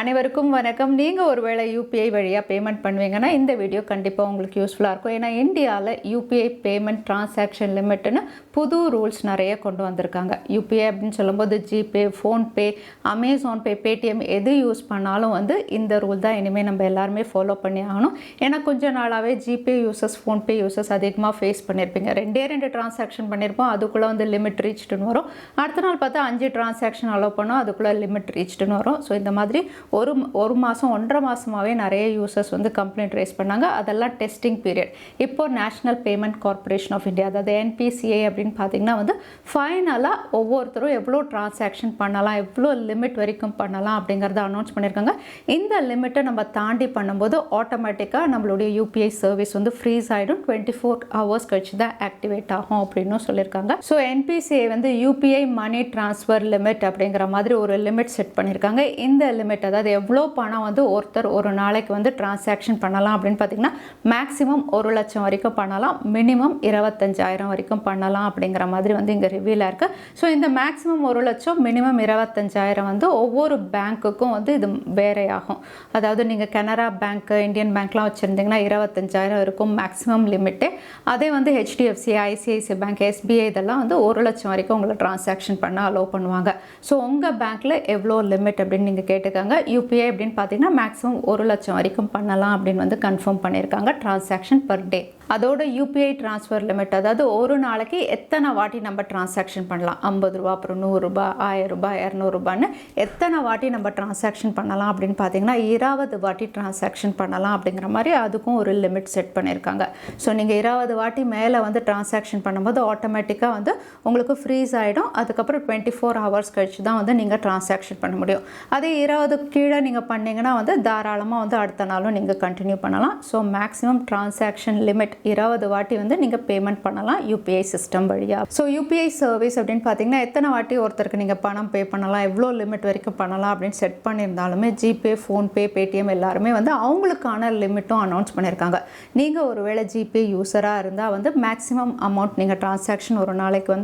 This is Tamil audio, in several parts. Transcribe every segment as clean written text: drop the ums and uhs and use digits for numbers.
அனைவருக்கும் வணக்கம். நீங்கள் ஒருவேளை யூபிஐ வழியாக பேமெண்ட் பண்ணுவீங்கன்னா இந்த வீடியோ கண்டிப்பாக உங்களுக்கு யூஸ்ஃபுல்லாக இருக்கும். ஏன்னா இந்தியாவில் யூபிஐ பேமெண்ட் டிரான்சாக்ஷன் லிமிட்னு புது ரூல்ஸ் நிறைய கொண்டு வந்திருக்காங்க. யூபிஐ அப்படின்னு சொல்லும்போது ஜிபே, ஃபோன்பே, அமேசான் பே, பேடிஎம் எது யூஸ் பண்ணாலும் இந்த ரூல் தான் இனிமேல் நம்ம எல்லாருமே ஃபாலோ பண்ணி ஆகணும். ஏன்னா கொஞ்ச நாளாகவே ஜிபே யூசர்ஸ், ஃபோன்பே யூசர்ஸ் அதிகமாக ஃபேஸ் பண்ணியிருப்பீங்க. ரெண்டு டிரான்சாக்ஷன் பண்ணியிருப்போம், அதுக்குள்ளே லிமிட் ரீச்டுன்னு வரும். அடுத்த நாள் பார்த்தா 5 டிரான்சாக்ஷன் அலோவ் பண்ணோம், அதுக்குள்ளே லிமிட் ரீச்டுன்னு வரும். ஸோ இந்த மாதிரி ஒரு மாதம் 1.5 மாதமாகவே நிறைய யூசர்ஸ் கம்ப்ளைண்ட் ரைஸ் பண்ணாங்க. அதெல்லாம் டெஸ்டிங் பீரியட். இப்போ national payment corporation of India, அதாவது என்பிசிஏ அப்படின்னு பார்த்தீங்கன்னா ஃபைனலாக ஒவ்வொருத்தரும் எவ்வளோ டிரான்சாக்ஷன் பண்ணலாம், எவ்வளோ லிமிட் வரைக்கும் பண்ணலாம் அப்படிங்கிறத அனௌன்ஸ் பண்ணியிருக்காங்க. இந்த லிமிட்டை நம்ம தாண்டி பண்ணும்போது ஆட்டோமேட்டிக்காக நம்மளுடைய யூபிஐ சர்வீஸ் ஃப்ரீஸ் ஆகிடும். 24 hours கழிச்சு தான் ஆக்டிவேட் ஆகும் அப்படின்னு சொல்லியிருக்காங்க. So NPCI UPI money transfer limit அப்படிங்கிற மாதிரி ஒரு லிமிட் செட் பண்ணியிருக்காங்க. இந்த லிமிட் அதாவது எவ்வளோ பணம் ஒருத்தர் ஒரு நாளைக்கு டிரான்சாக்ஷன் பண்ணலாம் அப்படின்னு பார்த்தீங்கன்னா மேக்ஸிமம் 1 லட்சம் வரைக்கும் பண்ணலாம், மினிமம் 25,000 வரைக்கும் பண்ணலாம் அப்படிங்கிற மாதிரி இங்கே ரிவீலாக இருக்குது. ஸோ இந்த மேக்ஸிமம் 1 லட்சம், மினிமம் 25,000 ஒவ்வொரு பேங்க்குக்கும் இது வேறையாகும். அதாவது நீங்கள் கனரா பேங்க், இந்தியன் பேங்க்லாம் வச்சுருந்தீங்கன்னா 25,000 இருக்கும் மேக்ஸிமம் லிமிட்டு. அதே ஹெச்டிஎஃப்சி, ஐசிஐசிஐ பேங்க், எஸ்பிஐ இதெல்லாம் 1 லட்சம் வரைக்கும் உங்களை டிரான்சாக்ஷன் பண்ண அலோவ் பண்ணுவாங்க. ஸோ உங்கள் பேங்க்கில் எவ்வளோ லிமிட் அப்படின்னு நீங்கள் கேட்டுக்காங்க. யூபிஐ அப்படின்னு பார்த்தீங்கன்னா மேக்ஸிமம் 1 லட்சம் வரைக்கும் பண்ணலாம் அப்படின்னு கன்ஃபார்ம் பண்ணியிருக்காங்க டிரான்சாக்ஷன் பர் டே. அதோட யூபிஐ டிரான்ஸ்ஃபர் லிமிட், அதாவது ஒரு நாளைக்கு எத்தனை வாட்டி நம்ம டிரான்சாக்ஷன் பண்ணலாம், 50 ரூபா, அப்புறம் 100 ரூபா, 1000 ரூபாய், 200 ரூபான்னு எத்தனை வாட்டி நம்ம டிரான்சாக்ஷன் பண்ணலாம் அப்படின்னு பார்த்தீங்கன்னா 20 வாட்டி டிரான்சாக்ஷன் பண்ணலாம் அப்படிங்கிற மாதிரி அதுக்கும் ஒரு லிமிட் செட் பண்ணியிருக்காங்க. ஸோ நீங்கள் 20 வாட்டி மேலே டிரான்சாக்ஷன் பண்ணும்போது ஆட்டோமேட்டிக்காக உங்களுக்கு ஃப்ரீஸ் ஆகிடும். அதுக்கப்புறம் 24 hours கழிச்சு தான் நீங்கள் டிரான்சாக்ஷன் பண்ண முடியும். அதே 20 கீழே நீங்கள் பண்ணிங்கன்னா தாராளமாக அடுத்த நாளும் நீங்கள் கண்டினியூ பண்ணலாம். ஸோ மேக்ஸிமம் டிரான்சாக்ஷன் லிமிட் 20 வாட்டி நீங்கள் பேமெண்ட் பண்ணலாம் யூபிஐ சிஸ்டம் வழியாக. ஸோ யூபிஐ சர்வீஸ் அப்படின்னு பார்த்தீங்கன்னா எத்தனை வாட்டி ஒருத்தருக்கு நீங்கள் பணம் பே பண்ணலாம், எவ்வளோ லிமிட் வரைக்கும் பண்ணலாம் அப்படின்னு செட் பண்ணியிருந்தாலுமே ஜிபே, ஃபோன்பே, பேடிஎம் எல்லாருமே அவங்களுக்கான லிமிட்டும் அனௌன்ஸ் பண்ணியிருக்காங்க. நீங்கள் ஒருவேளை ஜிபே யூஸராக இருந்தால் மேக்ஸிமம் அமௌண்ட் நீங்கள் டிரான்சாக்ஷன் ஒரு நாளைக்கு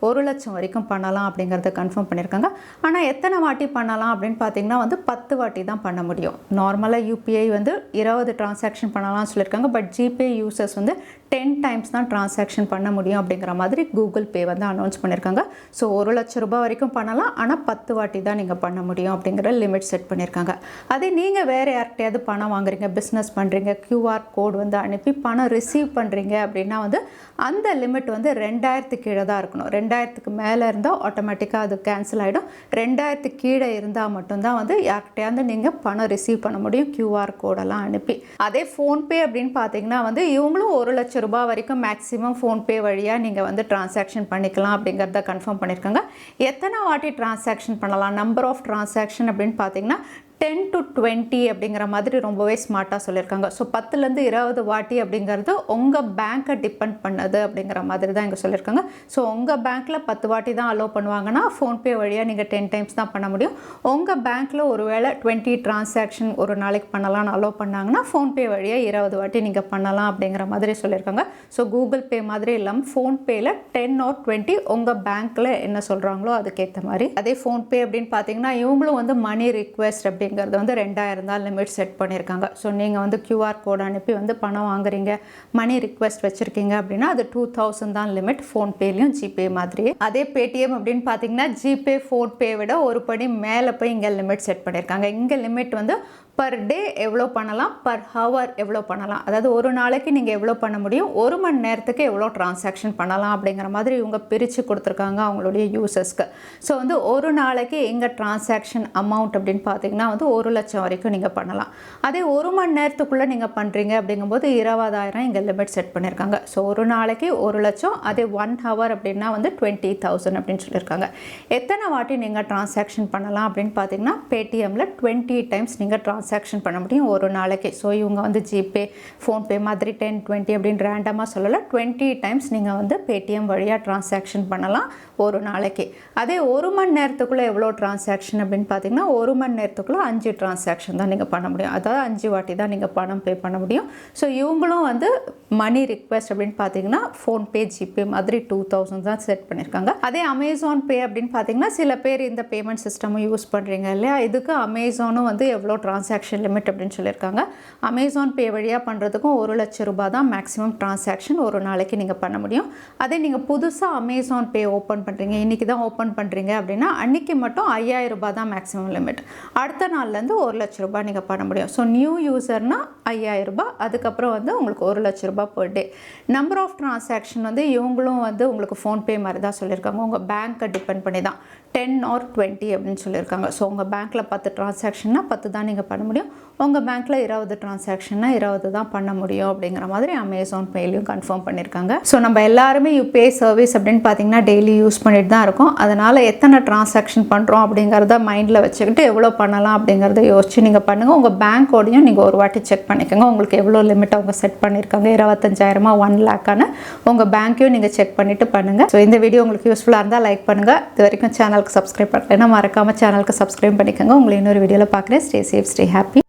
1 லட்சம் வரைக்கும் பண்ணலாம் அப்படிங்கிறத கன்ஃபார்ம் பண்ணியிருக்காங்க. ஆனால் எத்தனை வாட்டி பண்ணலாம் அப்படின்னு பார்த்தீங்கன்னா 10 வாட்டி தான் பண்ண முடியும். நார்மலாக யூபிஐ 20 டிரான்சாக்ஷன் பண்ணலாம்னு சொல்லியிருக்காங்க. பட் ஜிபே யூசர்ஸ் 10 டைம்ஸ் தான் டிரான்சாக்ஷன் பண்ண முடியும் அப்படிங்கிற மாதிரி கூகுள் பே அனௌன்ஸ் பண்ணியிருக்காங்க. ஸோ 1 லட்சம் ரூபாய் வரைக்கும் பண்ணலாம், ஆனால் 10 வாட்டி தான் நீங்கள் பண்ண முடியும் அப்படிங்கிற லிமிட் செட் பண்ணியிருக்காங்க. அதே நீங்கள் வேறு யார்கிட்டையாவது பணம் வாங்குறீங்க, பிஸ்னஸ் பண்ணுறீங்க, QR கோட் அனுப்பி பணம் ரிசீவ் பண்ணுறீங்க அப்படின்னா அந்த லிமிட் 2000 கீழே தான் இருக்கணும். 2000 மேலே இருந்தால் ஆட்டோமேட்டிக்காக அது கேன்சல் ஆகிடும். 2000 கீழே இருந்தால் மட்டும்தான் யார்கிட்டையாவது நீங்கள் பணம் ரிசீவ் பண்ண முடியும் QR கோடெல்லாம் அனுப்பி. அதே ஃபோன்பே அப்படின்னு பார்த்தீங்கன்னா இவங்களும் 1 லட்சம் ரூபாய் வரைக்கும் மேக்ஸிமம் ஃபோன்பே வழியாக நீங்கள் டிரான்சாக்ஷன் பண்ணிக்கலாம் அப்படிங்கிறத கன்ஃபார்ம் பண்ணியிருக்காங்க. எத்தனை வாட்டி டிரான்சாக்ஷன் பண்ணலாம், நம்பர் ஆஃப் டிரான்சாக்ஷன் அப்படின்னு பார்த்தீங்கன்னா 10 to 20 அப்படிங்கிற மாதிரி ரொம்பவே ஸ்மார்ட்டாக சொல்லியிருக்காங்க. ஸோ 10லேருந்து 20 வாட்டி அப்படிங்கிறது உங்கள் பேங்க்கை டிபெண்ட் பண்ணது அப்படிங்கிற மாதிரி தான் இங்கே சொல்லியிருக்காங்க. ஸோ உங்கள் பேங்க்கில் 10 வாட்டி தான் அலோவ் பண்ணுவாங்கன்னா ஃபோன்பே வழியாக நீங்கள் 10 டைம்ஸ் தான் பண்ண முடியும். உங்கள் பேங்க்கில் ஒருவேளை 20 டிரான்சாக்ஷன் ஒரு நாளைக்கு பண்ணலாம்னு அலோவ் பண்ணாங்கன்னா ஃபோன்பே வழியாக 20 வாட்டி நீங்கள் பண்ணலாம் அப்படிங்கிற மாதிரி சொல்லியிருக்காங்க. ஸோ கூகுள் பே மாதிரி இல்லாமல் ஃபோன்பேயில் 10 or 20 உங்கள் பேங்க்கில் என்ன சொல்கிறாங்களோ அதுக்கேற்ற மாதிரி. அதே ஃபோன்பே அப்படின்னு பார்த்தீங்கன்னா இவங்களும் மணி ரிக்வெஸ்ட் அப்படி 2000 தான் லிமிட் செட் பண்ணியிருக்காங்க. ஸோ நீங்கள் QR கோட் அனுப்பி பணம் வாங்குறீங்க, மணி ரிக்வெஸ்ட் வச்சுருக்கீங்க அப்படின்னா அது 2000 தான் லிமிட், ஃபோன்பேலையும் ஜிபே மாதிரியே. அதே பேடிஎம் அப்படின்னு பார்த்தீங்கன்னா ஜிபே, ஃபோன்பே விட ஒரு படி மேலே போய் இங்கே லிமிட் செட் பண்ணியிருக்காங்க. இங்கே லிமிட் பர் டே எவ்வளோ பண்ணலாம், பர் ஹவர் எவ்வளோ பண்ணலாம், அதாவது ஒரு நாளைக்கு நீங்கள் எவ்வளோ பண்ண முடியும், 1 மணி நேரத்துக்கு எவ்வளோ டிரான்சாக்ஷன் பண்ணலாம் அப்படிங்கிற மாதிரி இவங்க பிரித்து கொடுத்துருக்காங்க அவங்களுடைய யூசர்ஸ்க்கு. ஸோ ஒரு நாளைக்கு எங்கள் டிரான்சாக்ஷன் அமௌண்ட் அப்படின்னு பார்த்தீங்கன்னா 1 லட்சம் வரைக்கும் நீங்கள் பண்ணலாம். அதே 1 மணி நேரத்துக்குள்ளே நீங்கள் பண்ணுறீங்க அப்படிங்கும்போது 20,000 இங்கே லிமிட் செட் பண்ணியிருக்காங்க. ஸோ ஒரு நாளைக்கு 1 லட்சம், அதே 1 ஹவர் அப்படின்னா 20,000 அப்படின்னு சொல்லியிருக்காங்க. எத்தனை வாட்டி நீங்கள் டிரான்சாக்ஷன் பண்ணலாம் அப்படின்னு பார்த்தீங்கன்னா பேடிஎம்மில் 20 டைம்ஸ் நீங்கள் டிரான்சாக்ஷன் பண்ண முடியும் ஒரு நாளைக்கு. ஸோ இவங்க வந்து ஜிபே, ஃபோன்பே மாதிரி 10, 20 அப்படின்னு ரேண்டமாக சொல்லலை. 20 டைம்ஸ் நீங்கள் வந்து பேடிஎம் வழியாக டிரான்சாக்ஷன் பண்ணலாம் ஒரு நாளைக்கு. அதே ஒரு மணி நேரத்துக்குள்ளே எவ்வளோ டிரான்சாக்ஷன் அப்படின்னு பார்த்தீங்கன்னா, ஒரு மணி நேரத்துக்குள்ளே 5 டிரான்சாக்ஷன் தான் நீங்கள் பண்ண முடியும். அதாவது 5 வாட்டி தான் நீங்கள் பணம் பே பண்ண முடியும். ஸோ இவங்களும் வந்து மணி ரிக்வெஸ்ட் அப்படின்னு பார்த்தீங்கன்னா ஃபோன்பே, ஜிபே மாதிரி 2000 தான் செட் பண்ணியிருக்காங்க. அதே அமேசான் பே அப்படின்னு பார்த்தீங்கன்னா, சில பேர் இந்த பேமெண்ட் சிஸ்டமும் யூஸ் பண்ணுறீங்க இல்லையா, இதுக்கு அமேசானும் வந்து எவ்வளோ டிரான்சாக்ஷன் லிமிட் அப்படின்னு சொல்லியிருக்காங்க. அமேசான் பே வழியாக பண்ணுறதுக்கும் 1 லட்சம் ரூபாய் தான் மேக்ஸிமம் டிரான்சாக்ஷன் ஒரு நாளைக்கு நீங்கள் பண்ண முடியும். அதே நீங்கள் புதுசாக அமேசான் பே ஓப்பன் பண்ணுறீங்க, இன்றைக்கி தான் ஓப்பன் பண்ணுறீங்க அப்படின்னா அன்றைக்கி மட்டும் 5000 ரூபாய் தான் மேக்ஸிமம் லிமிட். அடுத்த நாள்லேருந்து 1 லட்ச ரூபாய் நீங்கள் பண்ண முடியும். ஸோ நியூ யூசர்னால் 5000 ரூபாய், அதுக்கப்புறம் வந்து உங்களுக்கு 1 லட்ச ரூபாய் per day. Number of transaction வந்து இவங்களும் வந்து உங்களுக்கு ஃபோன்பே மாதிரி தான் சொல்லியிருக்காங்க. உங்கள் பேங்க்கை டிபெண்ட் பண்ணி தான் 10 or 20 அப்படின்னு சொல்லியிருக்காங்க. ஸோ உங்கள் பேங்க்கில் 10 டிரான்சாக்ஷன்னா 10 தான் நீங்கள் பண்ண முடியும். உங்கள் பேங்க்கில் 20 டிரான்சாக்ஷன்னா 20 தான் பண்ண முடியும் அப்படிங்கிற மாதிரி அமேசான் பேலையும் கன்ஃபார்ம் பண்ணியிருக்காங்க. ஸோ நம்ம எல்லாருமே யூபிஐ சர்வீஸ் அப்படின்னு பார்த்தீங்கன்னா டெய்லி யூஸ் பண்ணிட்டு தான் இருக்கோம். அதனால் எத்தனை டிரான்சாக்ஷன் பண்ணுறோம் அப்படிங்கிறத மைண்டில் வச்சுக்கிட்டு எவ்வளோ பண்ணலாம் அப்படிங்கிறத யோசிச்சு நீங்கள் பண்ணுங்கள். உங்கள் பேங்க்கோடையும் நீங்கள் ஒரு வாட்டி செக் பண்ணிக்கோங்க. உங்களுக்கு எவ்வளோ லிமிட் அவங்க செட் பண்ணியிருக்காங்க, 25,000 1 லேக்கான உங்கள் பேங்க்கையும் நீங்கள் செக் பண்ணிவிட்டு பண்ணுங்கள். ஸோ இந்த வீடியோ உங்களுக்கு யூஸ்ஃபுல்லாக இருந்தால் லைக் பண்ணுங்கள். இது வரைக்கும் சேனலுக்கு சப்ஸ்கிரைப் பண்ணலைன்னா மறக்காமல் சேனலுக்கு சப்ஸ்கிரைப் பண்ணிக்கோங்க. உங்களை இன்னொரு வீடியோவில் பார்க்குறேன். Stay safe, stay happy.